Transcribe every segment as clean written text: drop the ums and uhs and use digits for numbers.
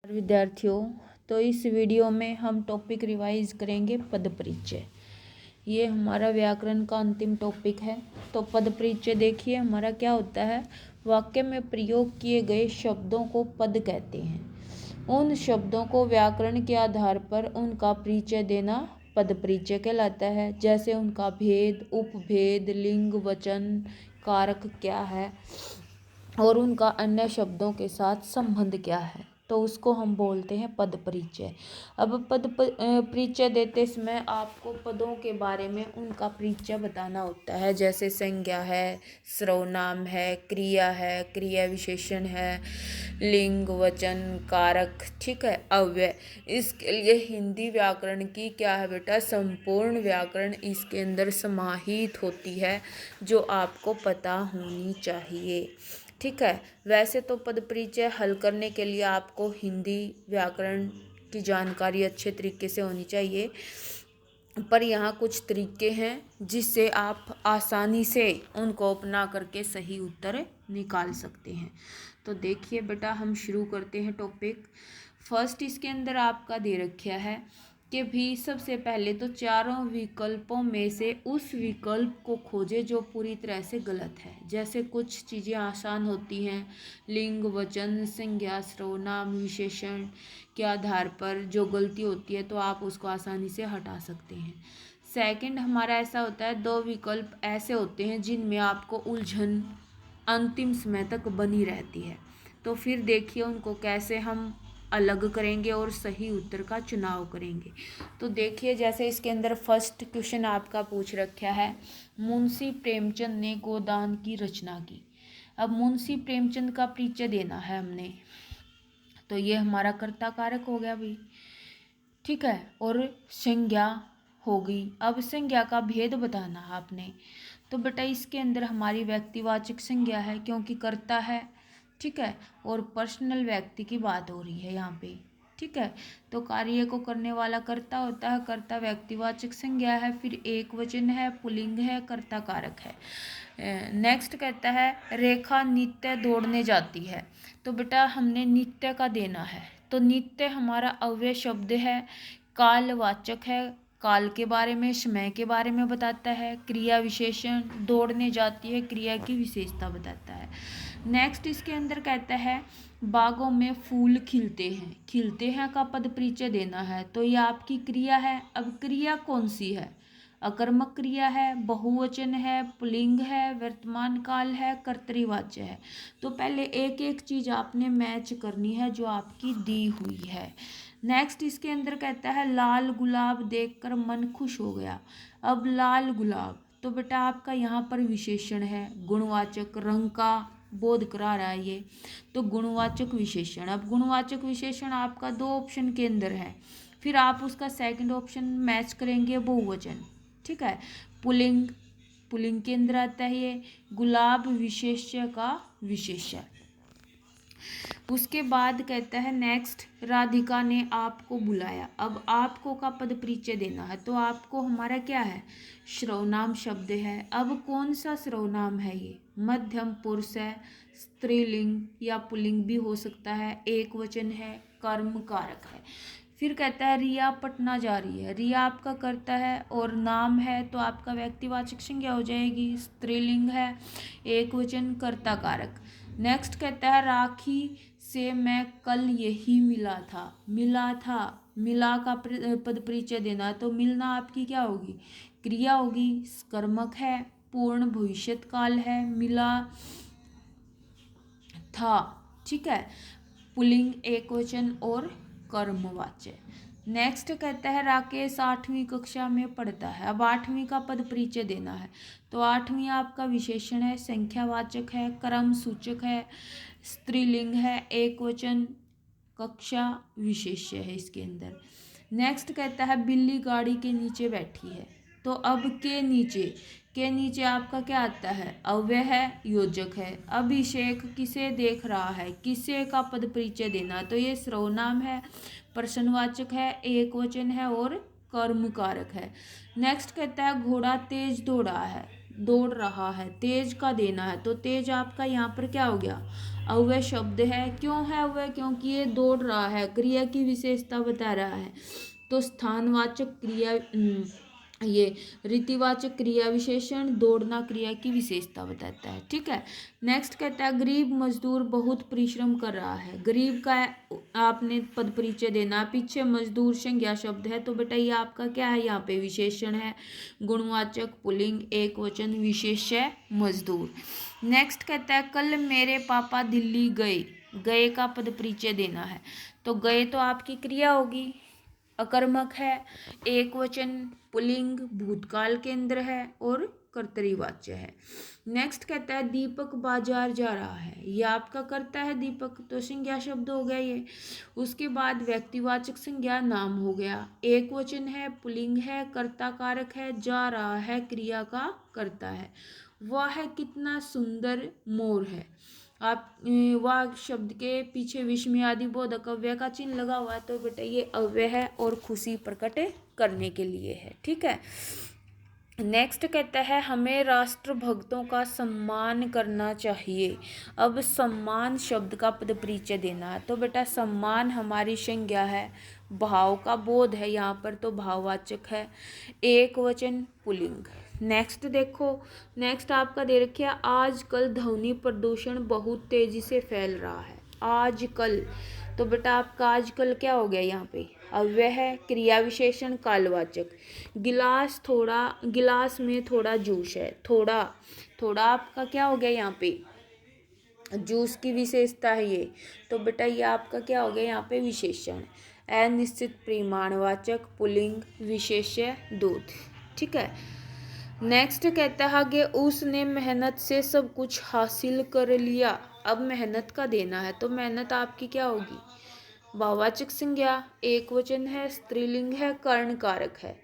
विद्यार्थियों, तो इस वीडियो में हम टॉपिक रिवाइज करेंगे पद परिचय। ये हमारा व्याकरण का अंतिम टॉपिक है। तो पद परिचय देखिए हमारा क्या होता है। वाक्य में प्रयोग किए गए शब्दों को पद कहते हैं। उन शब्दों को व्याकरण के आधार पर उनका परिचय देना पद परिचय कहलाता है। जैसे उनका भेद, उपभेद, लिंग, वचन, कारक क्या है और उनका अन्य शब्दों के साथ संबंध क्या है, तो उसको हम बोलते हैं पद परिचय। अब परिचय देते समय आपको पदों के बारे में उनका परिचय बताना होता है। जैसे संज्ञा है, सर्वनाम है, क्रिया है, क्रिया विशेषण है, लिंग, वचन, कारक, ठीक है, अव्यय। इसके लिए हिंदी व्याकरण की क्या है बेटा, संपूर्ण व्याकरण इसके अंदर समाहित होती है, जो आपको पता होनी चाहिए। ठीक है। वैसे तो पद परिचय हल करने के लिए आपको हिंदी व्याकरण की जानकारी अच्छे तरीके से होनी चाहिए, पर यहाँ कुछ तरीके हैं जिससे आप आसानी से उनको अपना करके सही उत्तर निकाल सकते हैं। तो देखिए बेटा, हम शुरू करते हैं टॉपिक। फर्स्ट इसके अंदर आपका दे रखा है कि भी सबसे पहले तो चारों विकल्पों में से उस विकल्प को खोजे जो पूरी तरह से गलत है। जैसे कुछ चीज़ें आसान होती हैं, लिंग, वचन, संज्ञा, सर्वनाम, विशेषण के आधार पर जो गलती होती है तो आप उसको आसानी से हटा सकते हैं। सेकंड हमारा ऐसा होता है, दो विकल्प ऐसे होते हैं जिनमें आपको उलझन अंतिम समय तक बनी रहती है। तो फिर देखिए उनको कैसे हम अलग करेंगे और सही उत्तर का चुनाव करेंगे। तो देखिए जैसे इसके अंदर फर्स्ट क्वेश्चन आपका पूछ रखा है, मुंशी प्रेमचंद ने गोदान की रचना की। अब मुंशी प्रेमचंद का परिचय देना है हमने, तो ये हमारा कर्ता कारक हो गया भाई, ठीक है, और संज्ञा होगी। अब संज्ञा का भेद बताना है आपने, तो बेटा इसके अंदर हमारी व्यक्तिवाचक संज्ञा है क्योंकि कर्ता है, ठीक है, और पर्सनल व्यक्ति की बात हो रही है यहाँ पे, ठीक है। तो कार्य को करने वाला कर्ता होता है, कर्ता व्यक्तिवाचक संज्ञा है, फिर एक वचन है, पुल्लिंग है, कर्ता कारक है। नेक्स्ट कहता है रेखा नित्य दौड़ने जाती है। तो बेटा हमने नित्य का देना है, तो नित्य हमारा अव्यय शब्द है, कालवाचक है, काल के बारे में, समय के बारे में बताता है। क्रिया विशेषण, दौड़ने जाती है, क्रिया की विशेषता बताता है। नेक्स्ट इसके अंदर कहता है बागों में फूल खिलते हैं। खिलते हैं का पद परिचय देना है, तो ये आपकी क्रिया है। अब क्रिया कौन सी है, अकर्मक क्रिया है, बहुवचन है, पुल्लिंग है, वर्तमान काल है, कर्तरीवाच्य है। तो पहले एक एक चीज आपने मैच करनी है जो आपकी दी हुई है। नेक्स्ट इसके अंदर कहता है लाल गुलाब देखकर मन खुश हो गया। अब लाल गुलाब, तो बेटा आपका यहाँ पर विशेषण है, गुणवाचक, रंग का बोध करा रहा है ये, तो गुणवाचक विशेषण। अब गुणवाचक विशेषण आपका दो ऑप्शन के अंदर है, फिर आप उसका सेकंड ऑप्शन मैच करेंगे बहुवचन, ठीक है, पुल्लिंग, पुल्लिंग के अंदर आता है ये, गुलाब विशेष्य का विशेष्य। उसके बाद कहता है नेक्स्ट, राधिका ने आपको बुलाया। अब आपको का पद परिचय देना है, तो आपको हमारा क्या है, सर्वनाम शब्द है। अब कौन सा सर्वनाम है ये, मध्यम पुरुष है, स्त्रीलिंग या पुल्लिंग भी हो सकता है, एक वचन है, कर्म कारक है। फिर कहता है रिया पटना जा रही है। रिया आपका कर्ता है और नाम है, तो आपका व्यक्तिवाचक संज्ञा हो जाएगी, स्त्रीलिंग है, एक वचन, कर्ता कारक। नेक्स्ट कहता है राखी से मैं कल यही मिला था। मिला था, मिला का पद परिचय देना, तो मिलना आपकी क्या होगी, क्रिया होगी, कर्मक है, पूर्ण भविष्यत काल है, मिला था, ठीक है, पुल्लिंग, एक वचन और कर्मवाच्य। नेक्स्ट कहता है राकेश 8वीं कक्षा में पढ़ता है। अब 8वीं का पद परिचय देना है, तो 8वीं आपका विशेषण है, संख्यावाचक है, क्रम सूचक है, स्त्रीलिंग है, एक वचन, कक्षा विशेष्य है इसके अंदर। नेक्स्ट कहता है बिल्ली गाड़ी के नीचे बैठी है। तो अब के नीचे आपका क्या आता है, अव्यय है, योजक है। अभिषेक किसे देख रहा है, किसे का पद परिचय देना, तो ये सर्वनाम है, प्रश्नवाचक है, एक वचन है और कर्म कारक है। नेक्स्ट कहता है घोड़ा तेज दौड़ा है। दौड़ रहा है, तेज का देना है, तो तेज आपका यहाँ पर क्या हो गया, अव्यय शब्द है। क्यों है अव्यय, क्योंकि ये दौड़ रहा है, क्रिया की विशेषता बता रहा है। तो स्थानवाचक क्रिया ये रीतिवाचक क्रिया विशेषण दौड़ना क्रिया की विशेषता बताता है। ठीक है, नेक्स्ट कहता है गरीब मजदूर बहुत परिश्रम कर रहा है। गरीब का आपने पद परिचय देना, पीछे मजदूर संज्ञा शब्द है, तो बेटा ये आपका क्या है, यहाँ पे विशेषण है, गुणवाचक पुल्लिंग एक वचन विशेष्य मजदूर। नेक्स्ट कहता है कल मेरे पापा दिल्ली गए, गए का पद परिचय देना है, तो गए तो आपकी क्रिया होगी, अकर्मक है, एक वचन पुल्लिंग भूतकाल केंद्र है और कर्तरीवाच्य है। नेक्स्ट कहता है दीपक बाजार जा रहा है, ये आपका कर्ता है दीपक, तो संज्ञा शब्द हो गया ये। उसके बाद व्यक्तिवाचक संज्ञा नाम हो गया, एक वचन है, पुल्लिंग है, कर्ता कारक है, जा रहा है, क्रिया का कर्ता है। वह कितना सुंदर मोर है, आप वह शब्द के पीछे विस्मय आदि बोधक अव्यय का चिन्ह लगा हुआ है, तो बेटा ये अव्यय है और खुशी प्रकट करने के लिए है। ठीक है, नेक्स्ट कहता है हमें राष्ट्रभक्तों का सम्मान करना चाहिए। अब सम्मान शब्द का पद परिचय देना है, तो बेटा सम्मान हमारी संज्ञा है, भाव का बोध है यहाँ पर, तो भाववाचक है, एक वचन पुल्लिंग। नेक्स्ट देखो, नेक्स्ट आपका दे रखा है आजकल ध्वनि प्रदूषण बहुत तेजी से फैल रहा है। आजकल, तो बेटा आपका आजकल क्या हो गया यहाँ पे, अव्यय है, क्रिया विशेषण कालवाचक। गिलास थोड़ा, गिलास में थोड़ा जूस है, थोड़ा, थोड़ा आपका क्या हो गया यहाँ पे, जूस की विशेषता है ये, तो बेटा ये आपका क्या हो गया यहाँ पे विशेषण, अनिश्चित परिमाणवाचक पुल्लिंग विशेष्य दूध। ठीक है, नेक्स्ट कहता है कि उसने मेहनत से सब कुछ हासिल कर लिया। अब मेहनत का देना है, तो मेहनत आपकी क्या होगी, भाववाचक संज्ञा, एक वचन है, स्त्रीलिंग है, कर्ण कारक है।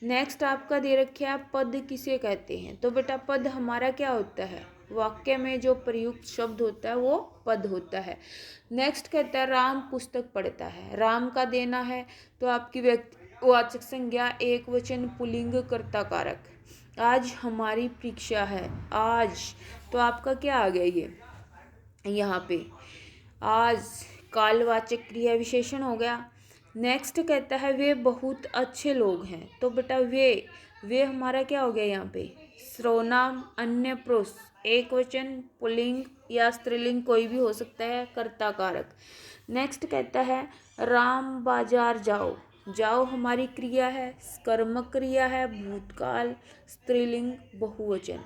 नेक्स्ट आपका दे रखा है पद किसे कहते हैं, तो बेटा पद हमारा क्या होता है, वाक्य में जो प्रयुक्त शब्द होता है वो पद होता है। नेक्स्ट कहता है राम पुस्तक पढ़ता है, राम का देना है, तो आपकी व्यक्तिवाचक संज्ञा एक वचन पुल्लिंग कर्ता कारक। आज हमारी परीक्षा है, आज, तो आपका क्या आ गया ये यहाँ पे, आज कालवाचक क्रिया विशेषण हो गया। नेक्स्ट कहता है वे बहुत अच्छे लोग हैं, तो बेटा वे हमारा क्या हो गया यहाँ पे, सर्वनाम अन्य पुरुष, एक वचन पुल्लिंग या स्त्रीलिंग कोई भी हो सकता है, कर्ता कारक। नेक्स्ट कहता है राम बाजार जाओ, जाओ हमारी क्रिया है, कर्मक क्रिया है, भूतकाल, स्त्रीलिंग बहुवचन,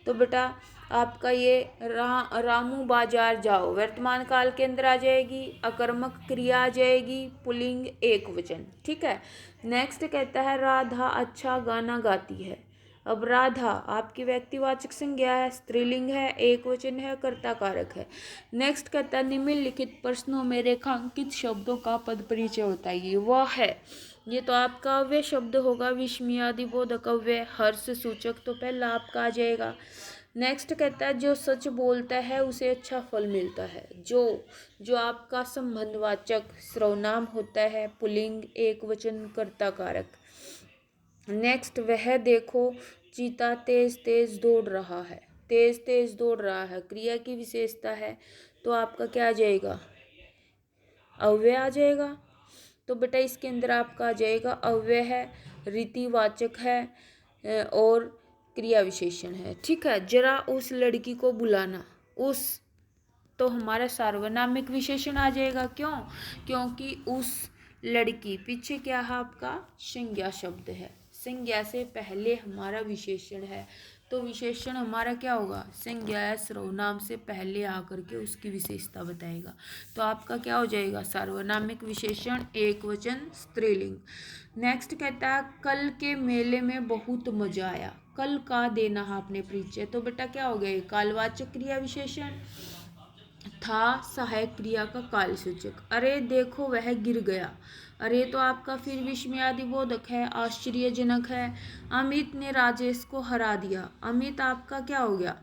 तो बेटा आपका ये रामू बाजार जाओ वर्तमान काल के अंदर आ जाएगी, अकर्मक क्रिया आ जाएगी, पुल्लिंग एक वचन। ठीक है, नेक्स्ट कहता है राधा अच्छा गाना गाती है। अब राधा आपकी व्यक्तिवाचक संज्ञा है, स्त्रीलिंग है, एक वचन है, कर्ता कारक है। नेक्स्ट कहता है निम्नलिखित प्रश्नों में रेखांकित शब्दों का पद परिचय होता है, ये वह है, ये तो आपका अव्यय शब्द होगा, विस्मयादि बोधक अव्यय, हर्ष सूचक, तो पहला आपका आ जाएगा। नेक्स्ट कहता है जो सच बोलता है उसे अच्छा फल मिलता है, जो आपका संबंधवाचक सर्वनाम होता है, पुल्लिंग एक वचन कर्ता कारक। नेक्स्ट वह देखो चीता तेज तेज दौड़ रहा है, तेज तेज दौड़ रहा है, क्रिया की विशेषता है, तो आपका क्या आ जाएगा, अव्यय आ जाएगा। तो बेटा इसके अंदर आपका आ जाएगा अव्यय है, रीतिवाचक है और क्रिया विशेषण है। ठीक है, जरा उस लड़की को बुलाना, उस, तो हमारा सार्वनामिक विशेषण आ जाएगा, क्यों, क्योंकि उस लड़की, पीछे क्या है आपका संज्ञा शब्द है, संज्ञा से पहले हमारा विशेषण है, तो विशेषण हमारा क्या होगा, संज्ञा या सर्वनाम से पहले आकर के उसकी विशेषता बताएगा, तो आपका क्या हो जाएगा सार्वनामिक विशेषण एक वचन स्त्रीलिंग। नेक्स्ट कहता है कल के मेले में बहुत मजा आया, कल का देना है आपने परिचय, तो बेटा क्या हो गया कालवाचक क्रिया विशेषण, था सहायक क्रिया का काल सूचक। अरे देखो वह गिर गया, अरे तो आपका फिर विस्मयादि बोधक है, आश्चर्यजनक है। अमित ने राजेश को हरा दिया, अमित आपका क्या हो गया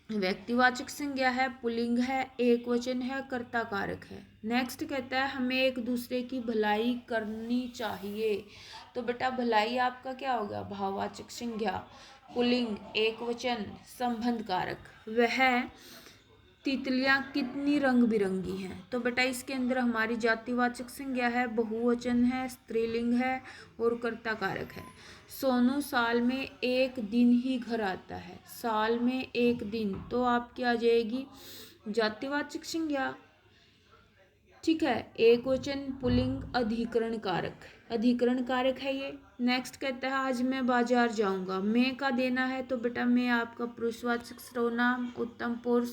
व्यक्तिवाचक संज्ञा है, पुल्लिंग है, एक वचन है, कर्ता कारक है। नेक्स्ट कहता है हमें एक दूसरे की भलाई करनी चाहिए, तो बेटा भलाई आपका क्या होगा भाववाचक संज्ञा, पुल्लिंग एकवचन संबंध कारक। वह तितलियां कितनी रंग बिरंगी हैं। तो बेटा इसके अंदर हमारी जातिवाचक संज्ञा है, बहुवचन है, स्त्रीलिंग है और कर्ता कारक है। सोनू साल में एक दिन ही घर आता है। साल में एक दिन, तो आपकी आ जाएगी जातिवाचक संज्ञा। ठीक है, एक वचन पुल्लिंग अधिकरण कारक, अधिकरण कारक है ये। नेक्स्ट कहता है आज मैं बाजार जाऊंगा। मैं का देना है, तो बेटा मैं आपका पुरुषवाचक सर्वनाम, उत्तम पुरुष,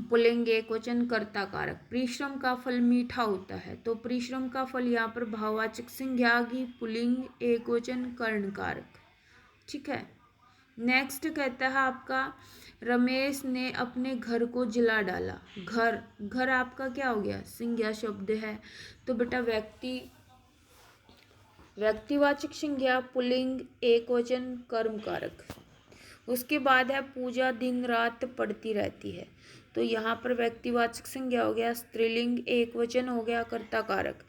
पुल्लिंग एक वचन, कर्ता कारक। परिश्रम का फल मीठा होता है, तो परिश्रम का फल यहाँ पर भाववाचक संज्ञा आ गई, पुल्लिंग एक वचन, कर्ण कारक। ठीक है, नेक्स्ट कहता है आपका रमेश ने अपने घर को जला डाला। घर, घर आपका क्या हो गया, संज्ञा शब्द है, तो बेटा व्यक्तिवाचक संज्ञा, पुल्लिंग एक वचन, कर्म कारक। उसके बाद है पूजा दिन रात पढ़ती रहती है, तो यहाँ पर व्यक्तिवाचक संज्ञा हो गया, स्त्रीलिंग एक वचन हो गया, कर्ता कारक।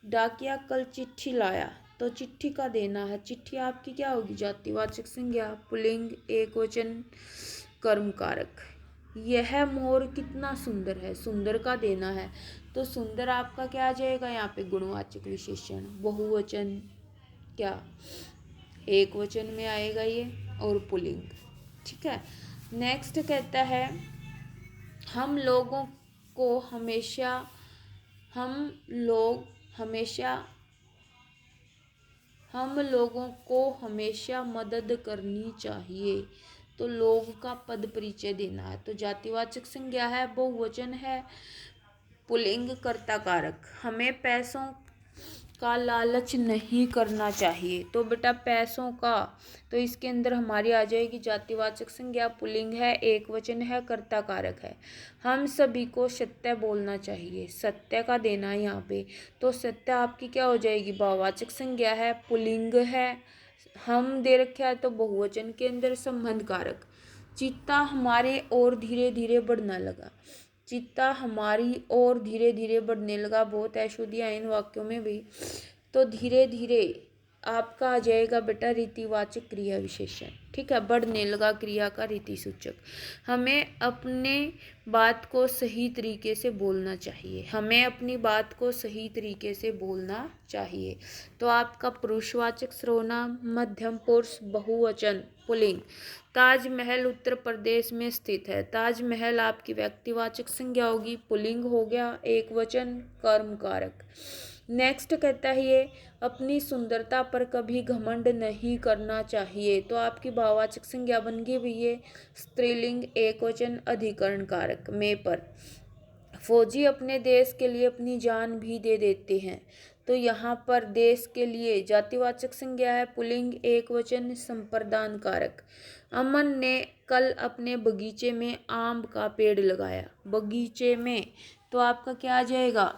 डाकिया कल चिट्ठी लाया, तो चिट्ठी का देना है, चिट्ठी आपकी क्या होगी, जातिवाचक संज्ञा, पुल्लिंग एक वचन, कर्म कारक। यह मोर कितना सुंदर है, सुंदर का देना है, तो सुंदर आपका क्या आ जाएगा यहाँ पे, गुणवाचक विशेषण, बहुवचन क्या, एक वचन में आएगा ये, और पुल्लिंग। ठीक है, नेक्स्ट कहता है हम लोगों को हमेशा मदद करनी चाहिए, तो लोग का पद परिचय देना है, तो जातिवाचक संज्ञा है, बहुवचन है, पुल्लिंग कर्ता कारक। हमें पैसों का लालच नहीं करना चाहिए, तो बेटा पैसों का, तो इसके अंदर हमारी आ जाएगी जातिवाचक संज्ञा, पुल्लिंग है, एक वचन है, कर्ता कारक है। हम सभी को सत्य बोलना चाहिए, सत्य का देना है यहाँ पे, तो सत्य आपकी क्या हो जाएगी, भाववाचक संज्ञा है, पुल्लिंग है, हम दे रखा है तो बहुवचन के अंदर संबंध कारक। चित्ता हमारे और धीरे धीरे बढ़ने लगा, चित्ता हमारी और धीरे धीरे बढ़ने लगा, बहुत अशुद्धियाँ इन वाक्यों में भी, तो धीरे धीरे आपका आ जाएगा बेटा रीतिवाचक क्रिया विशेषण। ठीक है, बढ़ने लगा क्रिया का रीति सूचक। हमें अपने बात को सही तरीके से बोलना चाहिए, हमें अपनी बात को सही तरीके से बोलना चाहिए, तो आपका पुरुषवाचक सर्वनाम, मध्यम पुरुष, बहुवचन, पुल्लिंग। ताजमहल उत्तर प्रदेश में स्थित है, ताजमहल आपकी व्यक्तिवाचक संज्ञा होगी, पुल्लिंग हो गया, एक वचन, कर्म कारक। नेक्स्ट कहता है ये अपनी सुंदरता पर कभी घमंड नहीं करना चाहिए, तो आपकी भाववाचक संज्ञा बन गई भी ये, स्त्रीलिंग एक वचन, अधिकरण कारक, में पर। फौजी अपने देश के लिए अपनी जान भी दे देते हैं, तो यहाँ पर देश के लिए जातिवाचक संज्ञा है, पुल्लिंग एक वचन, संप्रदान कारक। अमन ने कल अपने बगीचे में आम का पेड़ लगाया, बगीचे में, तो आपका क्या आ जाएगा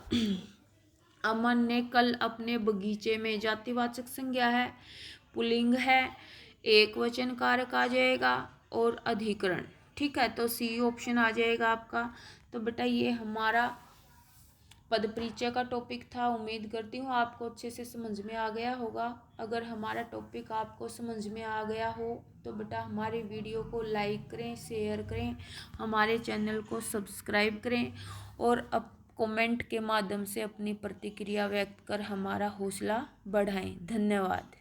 अमन ने कल अपने बगीचे में, जातिवाचक संज्ञा है, पुल्लिंग है, एक वचन कारक आ जाएगा, और अधिकरण। ठीक है, तो सी ऑप्शन आ जाएगा आपका। तो बेटा ये हमारा पद परिचय का टॉपिक था, उम्मीद करती हूँ आपको अच्छे से समझ में आ गया होगा। अगर हमारा टॉपिक आपको समझ में आ गया हो तो बेटा हमारे वीडियो को लाइक करें, शेयर करें, हमारे चैनल को सब्सक्राइब करें, और अब कमेंट के माध्यम से अपनी प्रतिक्रिया व्यक्त कर हमारा हौसला बढ़ाएं। धन्यवाद।